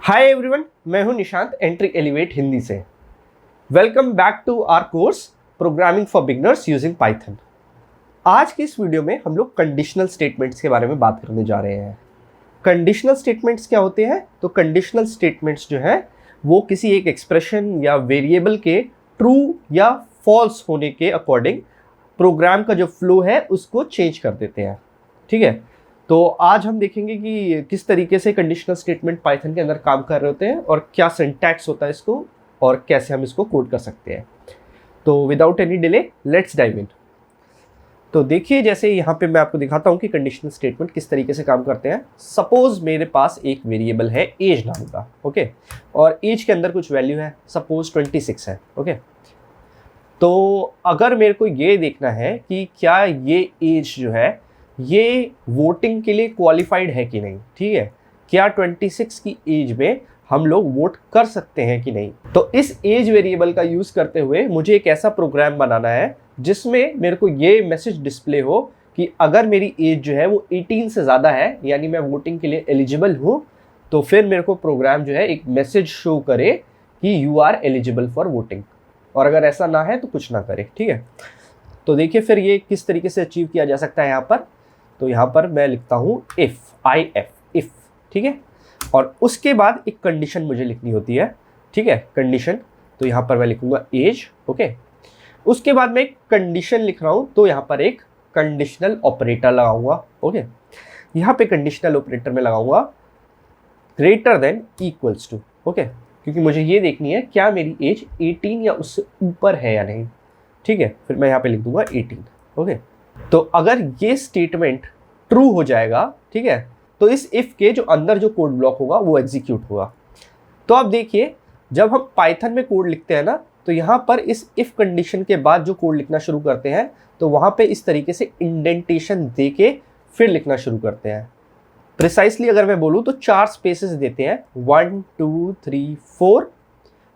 Hi everyone, मैं हूं Nishant entry elevate Hindi से। Welcome back to our course programming for beginners using Python. आज की इस वीडियो में हम लोग कंडीशनल स्टेटमेंट्स के बारे में बात करने जा रहे हैं। कंडीशनल स्टेटमेंट्स क्या होते हैं? तो कंडीशनल स्टेटमेंट्स जो है वो किसी एक एक्सप्रेशन या वेरिएबल के ट्रू या फॉल्स होने के अकॉर्डिंग प्रोग्राम का जो फ्लो है उसको चेंज कर देते हैं। ठीक है, तो आज हम देखेंगे कि किस तरीके से कंडीशनल स्टेटमेंट पाइथन के अंदर काम कर रहे होते हैं और क्या सिंटैक्स होता है इसको और कैसे हम इसको कोड कर सकते हैं। तो without any delay let's dive in. तो देखिए, जैसे यहाँ पे मैं आपको दिखाता हूँ कि कंडीशनल स्टेटमेंट किस तरीके से काम करते हैं। सपोज मेरे पास एक वेरिएबल है एज नाम का, ओके, और एज के अंदर कुछ वैल्यू है, सपोज 26 है, ओके। तो अगर मेरे को ये देखना है कि क्या ये एज जो है ये वोटिंग के लिए क्वालिफाइड है कि नहीं, ठीक है, क्या 26 की एज में हम लोग वोट कर सकते हैं कि नहीं, तो इस एज वेरिएबल का यूज़ करते हुए मुझे एक ऐसा प्रोग्राम बनाना है जिसमें मेरे को ये मैसेज डिस्प्ले हो कि अगर मेरी एज जो है वो 18 से ज़्यादा है, यानी मैं वोटिंग के लिए एलिजिबल हूँ, तो फिर मेरे को प्रोग्राम जो है एक मैसेज शो करे कि you are eligible for voting, और अगर ऐसा ना है तो कुछ ना करे। ठीक है, तो देखिए फिर ये किस तरीके से अचीव किया जा सकता है यहाँ पर। तो यहाँ पर मैं लिखता हूँ इफ़, ठीक है, और उसके बाद एक कंडीशन मुझे लिखनी होती है, ठीक है, कंडीशन। तो यहाँ पर मैं लिखूँगा एज, ओके। उसके बाद मैं एक कंडीशन लिख रहा हूँ, तो यहाँ पर एक कंडीशनल ऑपरेटर लगाऊंगा, ओके। यहाँ पे कंडीशनल ऑपरेटर में लगाऊंगा greater than equals to, okay, क्योंकि मुझे ये देखनी है क्या मेरी एज 18 या उससे ऊपर है या नहीं। ठीक है, फिर मैं यहाँ पे लिख दूंगा 18, ओके। तो अगर ये स्टेटमेंट ट्रू हो जाएगा, ठीक है, तो इस इफ़ के जो अंदर जो कोड ब्लॉक होगा वो एग्जीक्यूट होगा। तो आप देखिए, जब हम पाइथन में कोड लिखते हैं ना, तो यहाँ पर इस इफ़ कंडीशन के बाद जो कोड लिखना शुरू करते हैं, तो वहाँ पे इस तरीके से इंडेंटेशन दे के फिर लिखना शुरू करते हैं। प्रिसाइसली अगर मैं बोलूँ तो 4 स्पेसेस देते हैं, 1 2 3 4,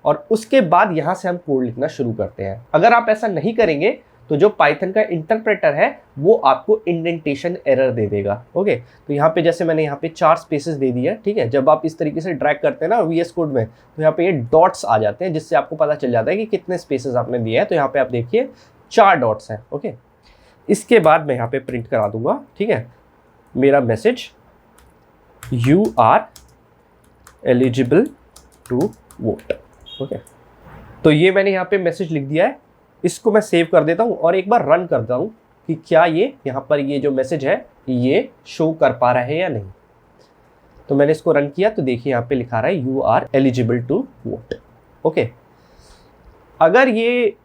और उसके बाद यहाँ से हम कोड लिखना शुरू करते हैं। अगर आप ऐसा नहीं करेंगे तो जो पाइथन का इंटरप्रेटर है वो आपको इंडेंटेशन एरर दे देगा, ओके। तो यहाँ पे जैसे मैंने यहाँ पे 4 स्पेसेस दे दिया, ठीक है। जब आप इस तरीके से ड्रैग करते हैं ना VS कोड में, तो यहाँ पे ये डॉट्स आ जाते हैं, जिससे आपको पता चल जाता है कि कितने स्पेसेस आपने दिए हैं। तो यहाँ पे आप देखिए 4 डॉट्स हैं, ओके। इसके बाद मैं यहाँ पे प्रिंट करा दूंगा, ठीक है, मेरा message you are eligible to vote, okay. तो ये मैंने यहाँ पे मैसेज लिख दिया है। इसको मैं सेव कर देता हूँ और एक बार रन करता हूँ कि क्या ये यहाँ पर ये जो मैसेज है ये शो कर पा रहा है या नहीं। तो मैंने इसको रन किया, तो देखिए यहाँ पे लिखा रहा है you are eligible to vote, okay. अगर ये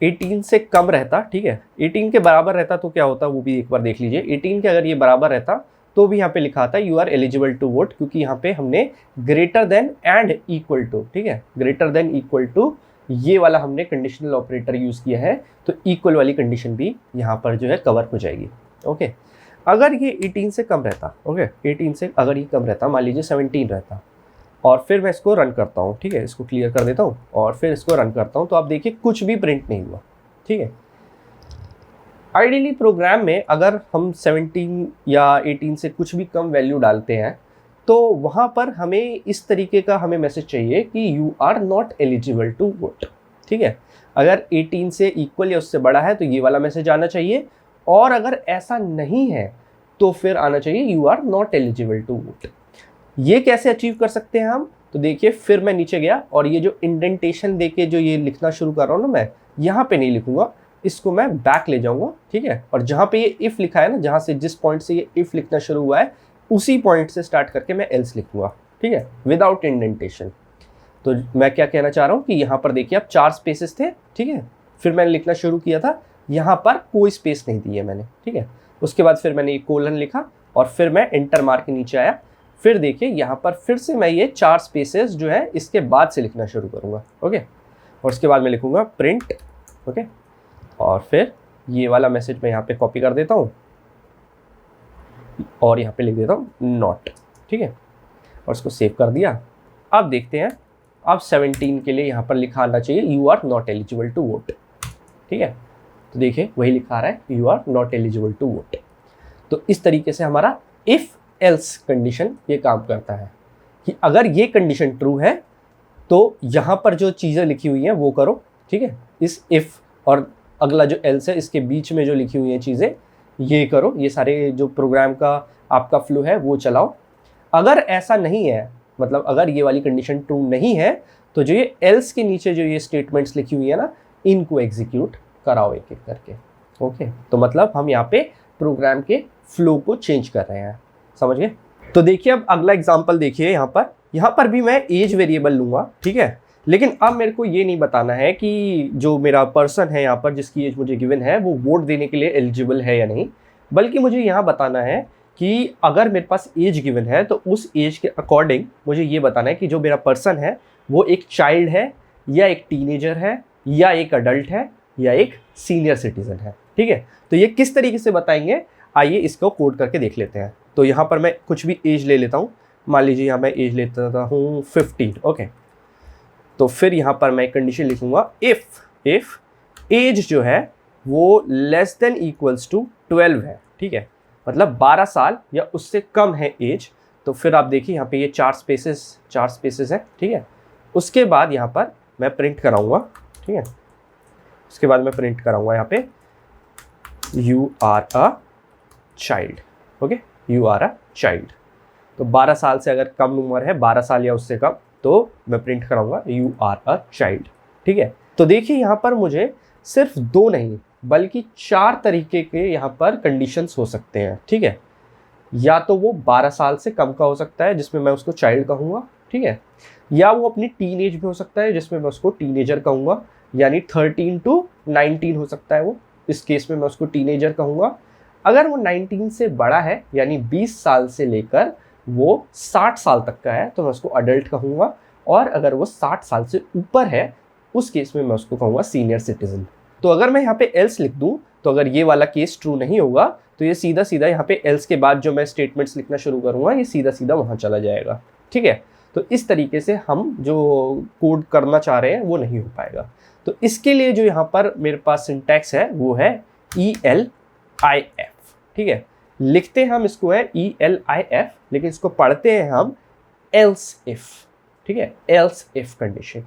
18 से कम रहता, ठीक है, 18 के बराबर रहता तो क्या होता वो भी एक बार देख लीजिए। 18 के अगर ये बराबर रहता तो भी यहाँ पे लिखा था you are eligible to vote, क्योंकि यहाँ पे हमने greater than and equal to, ठीक है, ग्रेटर देन इक्वल टू ये वाला हमने कंडीशनल ऑपरेटर यूज़ किया है, तो इक्वल वाली कंडीशन भी यहाँ पर जो है कवर हो जाएगी, ओके। अगर ये 18 से कम रहता, ओके, 18 से अगर ये कम रहता, मान लीजिए 17 रहता, और फिर मैं इसको रन करता हूँ, ठीक है, इसको क्लियर कर देता हूँ और फिर इसको रन करता हूँ, तो आप देखिए कुछ भी प्रिंट नहीं हुआ, ठीक है। आइडियली प्रोग्राम में अगर हम 17 या 18 से कुछ भी कम वैल्यू डालते हैं, तो वहाँ पर हमें इस तरीके का हमें मैसेज चाहिए कि you are not eligible to vote, ठीक है। अगर 18 से इक्वल या उससे बड़ा है तो ये वाला मैसेज आना चाहिए, और अगर ऐसा नहीं है तो फिर आना चाहिए you are not eligible to vote. ये कैसे अचीव कर सकते हैं हम? तो देखिए, फिर मैं नीचे गया और ये जो इंडेंटेशन दे के जो ये लिखना शुरू कर रहा हूँ ना, मैं यहाँ पे नहीं लिखूंगा, इसको मैं बैक ले जाऊँगा, ठीक है। और जहाँ पे ये इफ़ लिखा है ना, जहाँ से जिस पॉइंट से ये इफ़ लिखना शुरू हुआ है उसी पॉइंट से स्टार्ट करके मैं एल्स लिखूंगा, ठीक है, विदाउट इंडेंटेशन। तो मैं क्या कहना चाह रहा हूँ कि यहाँ पर देखिए अब 4 स्पेसेस थे, ठीक है, फिर मैंने लिखना शुरू किया था, यहाँ पर कोई स्पेस नहीं दी है मैंने, ठीक है। उसके बाद फिर मैंने एक कोलन लिखा और फिर मैं एंटर मार के नीचे आया। फिर देखिए यहाँ पर फिर से मैं ये 4 स्पेसेस जो है इसके बाद से लिखना शुरू करूँगा, ओके। और उसके बाद मैं लिखूँगा प्रिंट, ओके, और फिर ये वाला मैसेज मैं यहाँ पे कॉपी कर देता हूँ और यहाँ पे लिख देता हूँ नॉट, ठीक है, और इसको सेव कर दिया। अब देखते हैं, अब 17 के लिए यहाँ पर लिखा आना चाहिए you are not eligible to vote, ठीक है। तो देखिए वही लिखा रहा है you are not eligible to vote. तो इस तरीके से हमारा इफ़ एल्स कंडीशन ये काम करता है कि अगर ये कंडीशन ट्रू है तो यहाँ पर जो चीज़ें लिखी हुई हैं वो करो, ठीक है, इस इफ़ और अगला जो एल्स है इसके बीच में जो लिखी हुई हैं चीज़ें ये करो, ये सारे जो प्रोग्राम का आपका फ्लो है वो चलाओ। अगर ऐसा नहीं है, मतलब अगर ये वाली कंडीशन ट्रू नहीं है, तो जो ये एल्स के नीचे जो ये स्टेटमेंट्स लिखी हुई है ना, इनको एग्जीक्यूट कराओ एक एक करके। ओके, तो मतलब हम यहाँ पे प्रोग्राम के फ्लो को चेंज कर रहे हैं, समझ गए। तो देखिए अब अगला एग्जांपल देखिए, यहाँ पर भी मैं एज वेरिएबल लूँगा, ठीक है, लेकिन अब मेरे को ये नहीं बताना है कि जो मेरा पर्सन है यहाँ पर जिसकी एज मुझे गिवन है वो वोट देने के लिए एलिजिबल है या नहीं, बल्कि मुझे यहाँ बताना है कि अगर मेरे पास एज गिवन है तो उस एज के अकॉर्डिंग मुझे ये बताना है कि जो मेरा पर्सन है वो एक चाइल्ड है या एक टीनेजर है या एक अडल्ट है या एक सीनियर सिटीजन है, ठीक है। तो ये किस तरीके से बताएंगे, आइए इसको कोड करके देख लेते हैं। तो यहाँ पर मैं कुछ भी एज ले लेता हूँ, मान लीजिए यहाँ मैं एज लेता हूँ 15, ओके। तो फिर यहाँ पर मैं कंडीशन लिखूंगा इफ़ एज जो है वो लेस देन इक्वल्स टू 12 है, ठीक है, मतलब 12 साल या उससे कम है एज। तो फिर आप देखिए यहाँ पे ये चार स्पेसेस है, ठीक है। उसके बाद यहाँ पर मैं प्रिंट कराऊंगा, ठीक है, उसके बाद मैं प्रिंट कराऊंगा यहाँ पे you are a child, okay, you are a child. तो 12 साल से अगर कम उम्र है, 12 साल या उससे कम, तो मैं प्रिंट कराऊंगा यू आर अ चाइल्ड, ठीक है। तो देखिए यहाँ पर मुझे सिर्फ 2 नहीं बल्कि 4 तरीके के यहाँ पर कंडीशंस हो सकते हैं, ठीक है। या तो वो 12 साल से कम का हो सकता है जिसमें मैं उसको चाइल्ड कहूँगा, ठीक है, या वो अपनी टीन एज में हो सकता है जिसमें मैं उसको टीनेजर कहूँगा, यानी 13 to 19 हो सकता है वो, इस केस में मैं उसको टीनेजर कहूँगा। अगर वो 19 से बड़ा है यानी 20 साल से लेकर वो 60 साल तक का है तो मैं उसको अडल्ट कहूँगा, और अगर वो 60 साल से ऊपर है उस केस में मैं उसको कहूँगा सीनियर सिटीजन। तो अगर मैं यहाँ पे एल्स लिख दूँ तो अगर ये वाला केस ट्रू नहीं होगा तो ये सीधा सीधा यहाँ पे एल्स के बाद जो मैं स्टेटमेंट्स लिखना शुरू करूँगा ये सीधा सीधा वहाँ चला जाएगा, ठीक है। तो इस तरीके से हम जो कोड करना चाह रहे हैं वो नहीं हो पाएगा। तो इसके लिए जो यहाँ पर मेरे पास सिंटैक्स है वो है ELIF, ठीक है, लिखते हम इसको है ELIF, लेकिन इसको पढ़ते हैं हम else if, ठीक है, else if कंडीशन।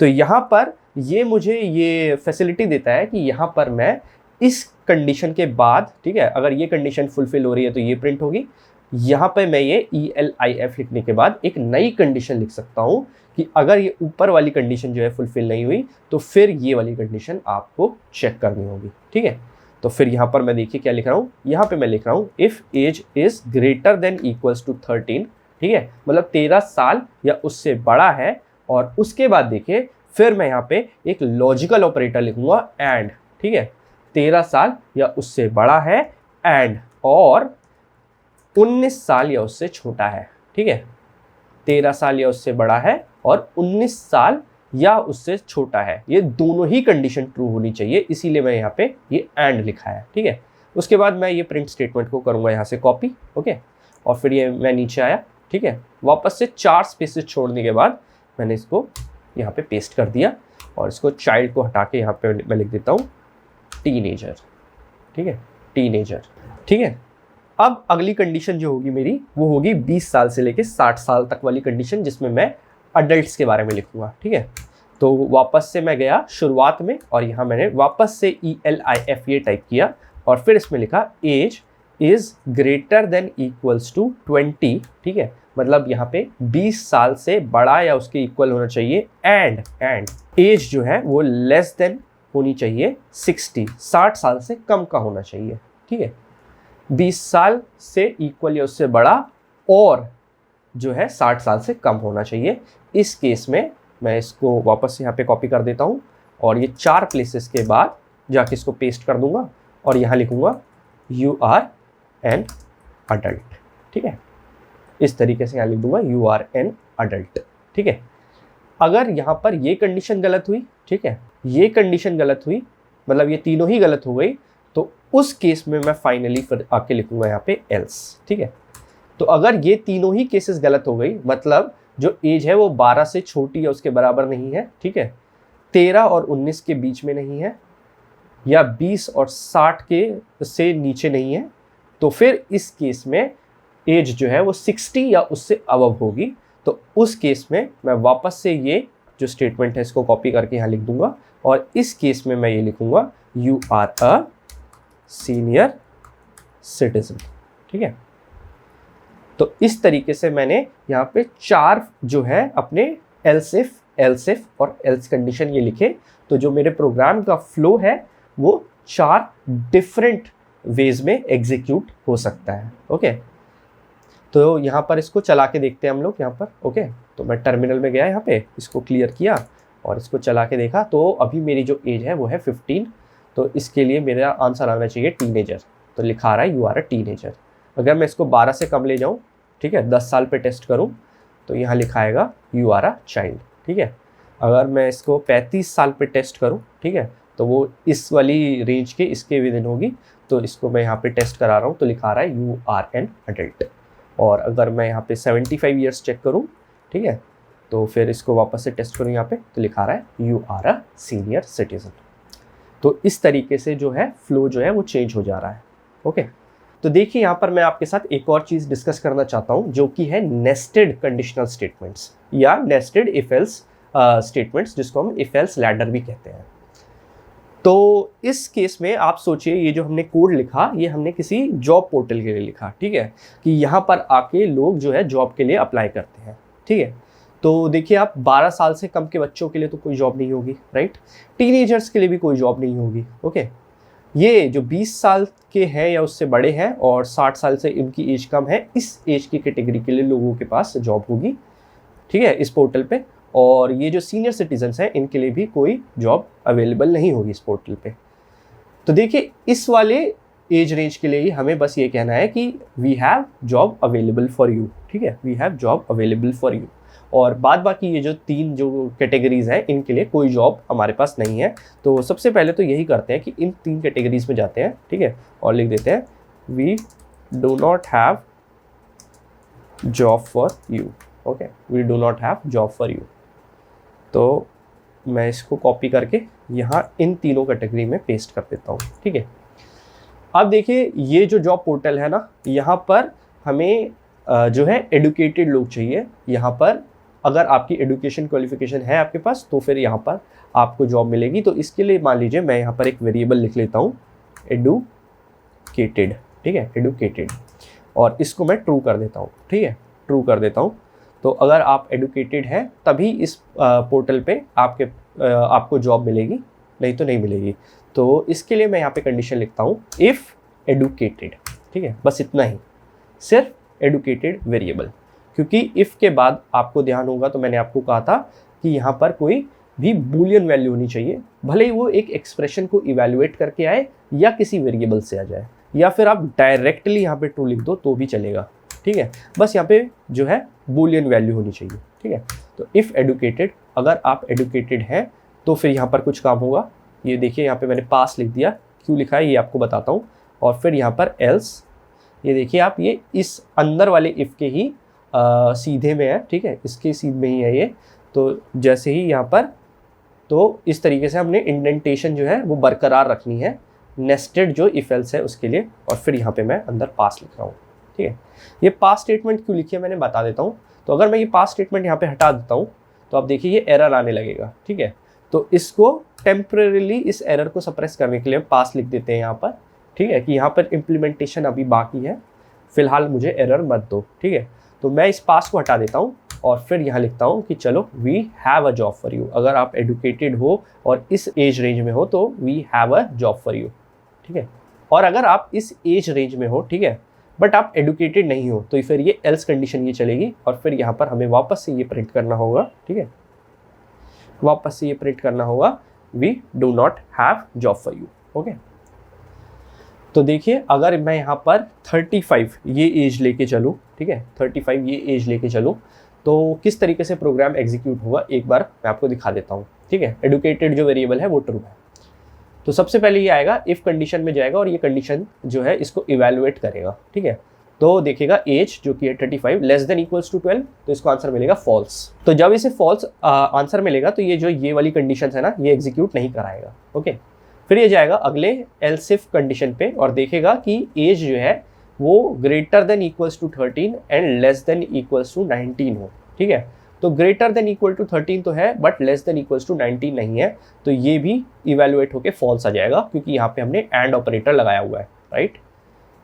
तो यहाँ पर ये मुझे ये फैसिलिटी देता है कि यहाँ पर मैं इस कंडीशन के बाद, ठीक है, अगर ये कंडीशन फुलफिल हो रही है तो ये प्रिंट होगी। यहाँ पे मैं ये ELIF लिखने के बाद एक नई कंडीशन लिख सकता हूँ कि अगर ये ऊपर वाली कंडीशन जो है फुलफिल नहीं हुई तो फिर ये वाली कंडीशन आपको चेक करनी होगी, ठीक है। तो फिर यहाँ पर मैं देखिए क्या लिख रहा हूँ, यहाँ पे मैं लिख रहा हूँ if age is greater than equals to 13, ठीक है, मतलब 13 साल या उससे बड़ा है। और उसके बाद देखिए फिर मैं यहाँ पे एक लॉजिकल ऑपरेटर लिखूंगा एंड, ठीक है, 13 साल या उससे बड़ा है एंड, और 19 साल या उससे छोटा है, ठीक है, 13 साल या उससे बड़ा है और 19 साल या उससे छोटा है, ये दोनों ही कंडीशन ट्रू होनी चाहिए, इसीलिए मैं यहाँ पे ये एंड लिखा है, ठीक है। उसके बाद मैं ये प्रिंट स्टेटमेंट को करूँगा यहाँ से कॉपी, ओके, और फिर ये मैं नीचे आया, ठीक है, वापस से 4 स्पेसेस छोड़ने के बाद मैंने इसको यहाँ पे पेस्ट कर दिया और इसको चाइल्ड को हटा के यहाँ पे मैं लिख देता हूँ टीनेजर, ठीक है, टीनेजर, ठीक है। अब अगली कंडीशन जो होगी मेरी वो होगी 20 साल से लेके 60 साल तक वाली कंडीशन, जिसमें मैं अडल्ट्स के बारे में लिखूंगा, ठीक है। तो वापस से मैं गया शुरुआत में और यहाँ मैंने वापस से ELIF ये टाइप किया और फिर इसमें लिखा age is greater than equals to 20, ठीक है, मतलब यहाँ पे 20 साल से बड़ा या उसके इक्वल होना चाहिए एंड एज जो है वो लेस देन होनी चाहिए 60 साल से कम का होना चाहिए, ठीक है, 20 साल से इक्वल या उससे बड़ा और जो है 60 साल से कम होना चाहिए। इस केस में मैं इसको वापस यहाँ पे कॉपी कर देता हूँ और ये 4 प्लेसेस के बाद जाके इसको पेस्ट कर दूंगा और यहाँ लिखूंगा यू आर एन अडल्ट, ठीक है, इस तरीके से यहाँ लिख दूंगा यू आर एन अडल्ट, ठीक है। अगर यहाँ पर ये कंडीशन गलत हुई, ठीक है, ये कंडीशन गलत हुई, मतलब ये तीनों ही गलत हो गई, तो उस केस में मैं फाइनली फिर आके लिखूंगा यहाँ पे एल्स, ठीक है। तो अगर ये तीनों ही केसेस गलत हो गई, मतलब जो एज है वो 12 से छोटी या उसके बराबर नहीं है, ठीक है, 13 और 19 के बीच में नहीं है, या 20 और 60 के से नीचे नहीं है, तो फिर इस केस में एज जो है वो 60 या उससे अबव होगी। तो उस केस में मैं वापस से ये जो स्टेटमेंट है इसको कॉपी करके यहाँ लिख दूंगा और इस केस में मैं ये लिखूंगा you are a senior citizen. ठीक है, तो इस तरीके से मैंने यहाँ पे 4 जो है अपने एल्स इफ और एल्स कंडीशन ये लिखे। तो जो मेरे प्रोग्राम का फ्लो है वो 4 डिफरेंट वेज में एग्जीक्यूट हो सकता है। ओके, तो यहाँ पर इसको चला के देखते हैं हम लोग यहाँ पर। ओके, तो मैं टर्मिनल में गया, यहाँ पे इसको क्लियर किया और इसको चला के देखा। तो अभी मेरी जो एज है वो है 15, तो इसके लिए मेरा आंसर आना चाहिए टीनेजर। तो लिखा आ रहा है यू आर अ टीनेजर। अगर मैं इसको 12 से कम ले जाऊँ, ठीक है, 10 साल पे टेस्ट करूँ, तो यहाँ लिखा आएगा यू आर अ चाइल्ड। ठीक है, अगर मैं इसको 35 साल पे टेस्ट करूँ, ठीक है, तो वो इस वाली रेंज के इसके विद इन होगी। तो इसको मैं यहाँ पे टेस्ट करा रहा हूँ, तो लिखा आ रहा है यू आर एन अडल्ट। और अगर मैं यहाँ पे 75 ईयर्स चेक करूँ, ठीक है, तो फिर इसको वापस से टेस्ट करूँ यहाँ पे, तो लिखा आ रहा है you are a senior citizen. तो इस तरीके से जो है फ्लो जो है वो चेंज हो जा रहा है। ओके, तो देखिए यहाँ पर मैं आपके साथ एक और चीज़ डिस्कस करना चाहता हूँ, जो कि है नेस्टेड कंडीशनल स्टेटमेंट्स या नेस्टेड इफ एल्स स्टेटमेंट्स, जिसको हम इफ एल्स लैडर भी कहते हैं। तो इस केस में आप सोचिए, ये जो हमने कोड लिखा ये हमने किसी जॉब पोर्टल के लिए लिखा। ठीक है, कि यहाँ पर आके लोग जो है जॉब के लिए अप्लाई करते हैं। ठीक है, तो देखिए आप 12 साल से कम के बच्चों के लिए तो कोई जॉब नहीं होगी, राइट। टीनेजर्स के लिए भी कोई जॉब नहीं होगी। ओके, ये जो 20 साल के हैं या उससे बड़े हैं और 60 साल से इनकी एज कम है, इस एज की कैटेगरी के लिए लोगों के पास जॉब होगी। ठीक है, इस पोर्टल पे। और ये जो सीनियर सिटीजन्स हैं इनके लिए भी कोई जॉब अवेलेबल नहीं होगी इस पोर्टल पे। तो देखिए इस वाले एज रेंज के लिए ही हमें बस ये कहना है कि we have job available for you. ठीक है, we have job available for you. और बाद बाकी ये जो 3 जो कैटेगरीज हैं इनके लिए कोई जॉब हमारे पास नहीं है। तो सबसे पहले तो यही करते हैं कि इन 3 कैटेगरीज में जाते हैं। ठीक है, और लिख देते हैं we do not have job for you. Okay, we do not have job for you. तो मैं इसको कॉपी करके यहाँ इन तीनों कैटेगरी में पेस्ट कर देता हूँ। ठीक है, अब देखिए ये जो जॉब पोर्टल है ना, यहाँ पर हमें जो है एडुकेटेड लोग चाहिए। यहाँ पर अगर आपकी एडुकेशन क्वालिफिकेशन है आपके पास तो फिर यहाँ पर आपको जॉब मिलेगी। तो इसके लिए मान लीजिए मैं यहाँ पर एक वेरिएबल लिख लेता हूँ एडुकेटेड। ठीक है, एडुकेटेड, और इसको मैं ट्रू कर देता हूँ। ठीक है, ट्रू कर देता हूँ। तो अगर आप एडुकेटेड हैं तभी इस पोर्टल पे आपको जॉब मिलेगी, नहीं तो नहीं मिलेगी। तो इसके लिए मैं यहाँ पे कंडीशन लिखता हूँ इफ़ एडुकेटेड। ठीक है, बस इतना ही, सिर्फ एडुकेटेड वेरिएबल। क्योंकि इफ़ के बाद आपको ध्यान होगा तो मैंने आपको कहा था कि यहाँ पर कोई भी बूलियन वैल्यू होनी चाहिए, भले ही वो एक एक्सप्रेशन को इवैल्यूएट करके आए या किसी वेरिएबल से आ जाए, या फिर आप डायरेक्टली यहाँ पे ट्रू लिख दो तो भी चलेगा। ठीक है, बस यहाँ पे जो है बूलियन वैल्यू होनी चाहिए। ठीक है, तो इफ़ एडुकेटेड, अगर आप एडुकेटेड हैं तो फिर यहाँ पर कुछ काम होगा। ये देखिए यहाँ पे मैंने पास लिख दिया, क्यों लिखा है ये आपको बताता हूँ। और फिर यहाँ पर एल्स, ये देखिए आप, ये इस अंदर वाले इफ़ के ही सीधे में है। ठीक है, इसके सीध में ही है ये। तो जैसे ही यहाँ पर, तो इस तरीके से हमने इंडेंटेशन जो है वो बरकरार रखनी है नेस्टेड जो इफ एल्स है उसके लिए। और फिर यहाँ पे मैं अंदर पास लिख रहा हूँ। ठीक है, ये पास स्टेटमेंट क्यों लिखी है मैंने बता देता हूँ। तो अगर मैं ये पास स्टेटमेंट यहाँ पे हटा देता हूँ तो आप देखिए ये एरर आने लगेगा। ठीक है, तो इसको टेम्परेरीली इस एरर को सप्रेस करने के लिए पास लिख देते हैं यहाँ पर। ठीक है, कि यहाँ पर इम्प्लीमेंटेशन अभी बाकी है, फिलहाल मुझे एरर मत दो। ठीक है, तो मैं इस पास को हटा देता हूँ और फिर यहाँ लिखता हूँ कि चलो we have a job for you. अगर आप एडुकेटेड हो और इस एज रेंज में हो तो we have a job for you. ठीक है, और अगर आप इस एज रेंज में हो, ठीक है, बट आप एडुकेटेड नहीं हो, तो फिर ये एल्स कंडीशन ये चलेगी। और फिर यहाँ पर हमें वापस से ये प्रिंट करना होगा। ठीक है, वापस से ये प्रिंट करना होगा we do not have job for you. Okay, तो देखिए अगर मैं यहाँ पर 35 ये एज लेके चलूँ, ठीक है, 35 ये एज लेके चलूँ तो किस तरीके से प्रोग्राम एग्जीक्यूट होगा एक बार मैं आपको दिखा देता हूँ। ठीक है, एडुकेटेड जो वेरिएबल है वो ट्रू है। तो सबसे पहले ये आएगा इफ़ कंडीशन में जाएगा और ये कंडीशन जो है इसको इवैल्यूएट करेगा। ठीक है, तो देखेगा एज जो कि है 35 लेस देन इक्वल्स टू 12, तो इसको आंसर मिलेगा फॉल्स। तो जब इसे फॉल्स आंसर मिलेगा तो ये वाली कंडीशन है ना, ये एग्जीक्यूट नहीं कराएगा। ओके, फिर ये जाएगा अगले एल्स इफ कंडीशन पे और देखेगा कि एज जो है वो greater than equals to 13 and less than equals to 19 हो। ठीक है। तो ग्रेटर देन इक्वल टू 13 तो है but less than equals to 19 नहीं है, तो ये भी इवेलुएट होके फॉल्स आ जाएगा क्योंकि यहाँ पे हमने एंड ऑपरेटर लगाया हुआ है, राइट।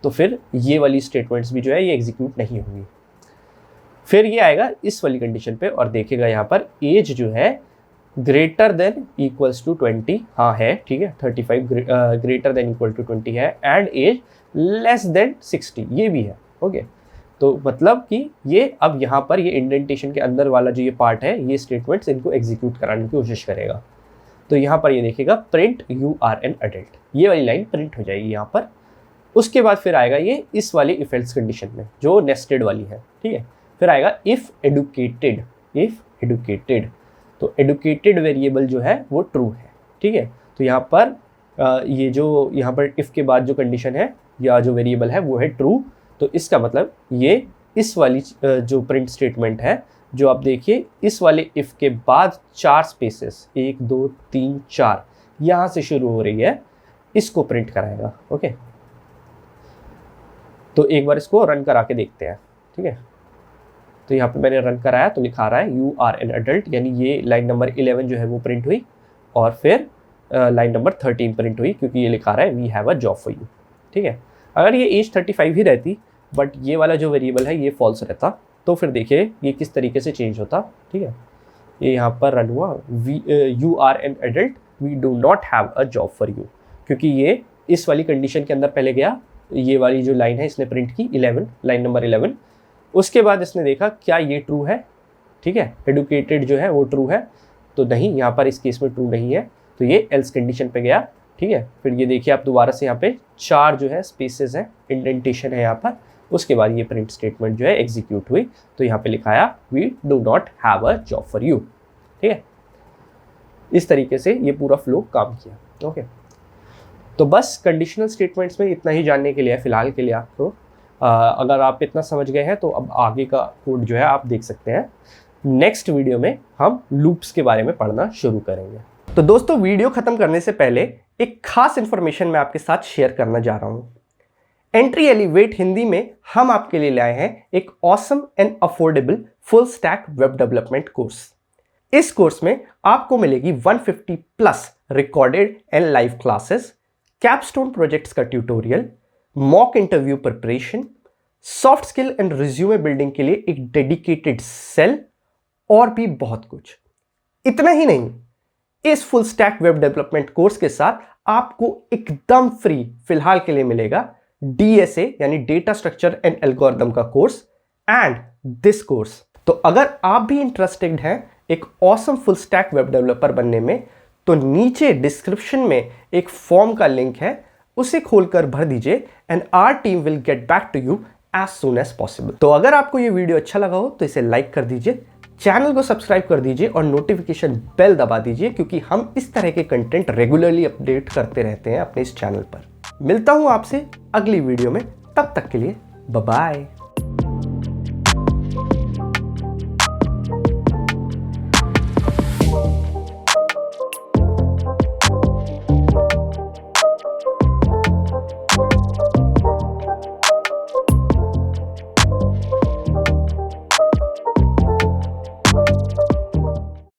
तो फिर ये वाली स्टेटमेंट्स भी जो है ये एग्जीक्यूट नहीं होंगी। फिर ये आएगा इस वाली कंडीशन पे और देखेगा यहाँ पर एज जो है ग्रेटर देन इक्वल्स टू 20, हाँ है, ठीक है, 35 ग्रेटर देन इक्वल टू 20 है, एंड एज लेस देन 60 ये भी है, ओके। तो मतलब कि ये अब यहाँ पर ये इंडेंटेशन के अंदर वाला जो ये पार्ट है ये स्टेटमेंट्स इनको एग्जीक्यूट कराने की कोशिश करेगा। तो यहाँ पर ये देखेगा print you are an adult, ये वाली लाइन प्रिंट हो जाएगी यहाँ पर। उसके बाद फिर आएगा ये इस वाली इफ एल्स कंडीशन में जो नेस्टेड वाली है, ठीक है। फिर आएगा इफ एडुकेटेड, तो एडुकेटेड वेरिएबल जो है वो ट्रू है, ठीक है। तो यहाँ पर ये जो यहाँ पर इफ के बाद जो कंडीशन है या जो वेरिएबल है वो है ट्रू, तो इसका मतलब ये इस वाली जो प्रिंट स्टेटमेंट है जो आप देखिए इस वाले इफ के बाद 4 स्पेसेस 1 2 3 4 यहाँ से शुरू हो रही है, इसको प्रिंट कराएगा, ओके। तो एक बार इसको रन करा के देखते हैं, ठीक है। तो यहाँ पे मैंने रन कराया तो लिखा रहा है यू आर एन अडल्ट, यानी ये लाइन नंबर 11 जो है वो प्रिंट हुई और फिर लाइन नंबर 13 प्रिंट हुई क्योंकि ये लिखा रहा है we have a job for you, ठीक है। अगर ये एज 35 ही रहती बट ये वाला जो वेरिएबल है ये फॉल्स रहता तो फिर देखिए ये किस तरीके से चेंज होता, ठीक है। ये यहाँ पर रन हुआ you are an adult we do not have a job for you, क्योंकि ये इस वाली कंडीशन के अंदर पहले गया, ये वाली जो लाइन है इसने प्रिंट की 11, लाइन नंबर 11। उसके बाद इसने देखा क्या ये ट्रू है, ठीक है, एडुकेटेड जो है वो ट्रू है, तो नहीं, यहाँ पर इस केस में ट्रू नहीं है, तो ये एल्स कंडीशन पे गया, ठीक है। फिर ये देखिए आप दोबारा से यहाँ पे 4 जो है स्पेसेस हैं, इंडेंटेशन है यहाँ पर। उसके बाद ये प्रिंट स्टेटमेंट जो है एग्जीक्यूट हुई, तो यहाँ पे लिखाया we do not have a job for you, ठीक है। इस तरीके से ये पूरा फ्लो काम किया, ओके। तो बस कंडीशनल स्टेटमेंट्स में इतना ही जानने के लिए फिलहाल के लिए आपको, अगर आप इतना समझ गए हैं तो अब आगे का कोड जो है आप देख सकते हैं। नेक्स्ट वीडियो में हम लूप्स के बारे में पढ़ना शुरू करेंगे। तो दोस्तों वीडियो खत्म करने से पहले एक खास इंफॉर्मेशन मैं आपके साथ शेयर करना जा रहा हूं। एंट्री एलिवेट हिंदी में हम आपके लिए लाए हैं एक awesome and affordable full stack web development course. इस कोर्स में आपको मिलेगी 150 plus recorded and live classes, capstone projects का tutorial, mock interview preparation, soft skill and resume building के लिए एक डेडिकेटेड सेल और भी बहुत कुछ। इतना ही नहीं, इस full stack web development course के साथ आपको एकदम फ्री फिलहाल के लिए मिलेगा DSA यानी डेटा स्ट्रक्चर एंड एल्गोरिथम का कोर्स एंड दिस कोर्स। तो अगर आप भी इंटरेस्टेड हैं एक awesome full stack web developer बनने में, तो नीचे डिस्क्रिप्शन में एक फॉर्म का लिंक है, उसे खोलकर भर दीजिए and our team will get back to you as soon as possible. तो अगर आपको ये वीडियो अच्छा लगा हो तो इसे लाइक कर दीजिए, चैनल को सब्सक्राइब कर दीजिए और नोटिफिकेशन बेल दबा दीजिए, क्योंकि हम इस तरह के कंटेंट रेगुलरली अपडेट करते रहते हैं अपने इस चैनल पर। मिलता हूं आपसे अगली वीडियो में, तब तक के लिए बाय बाय।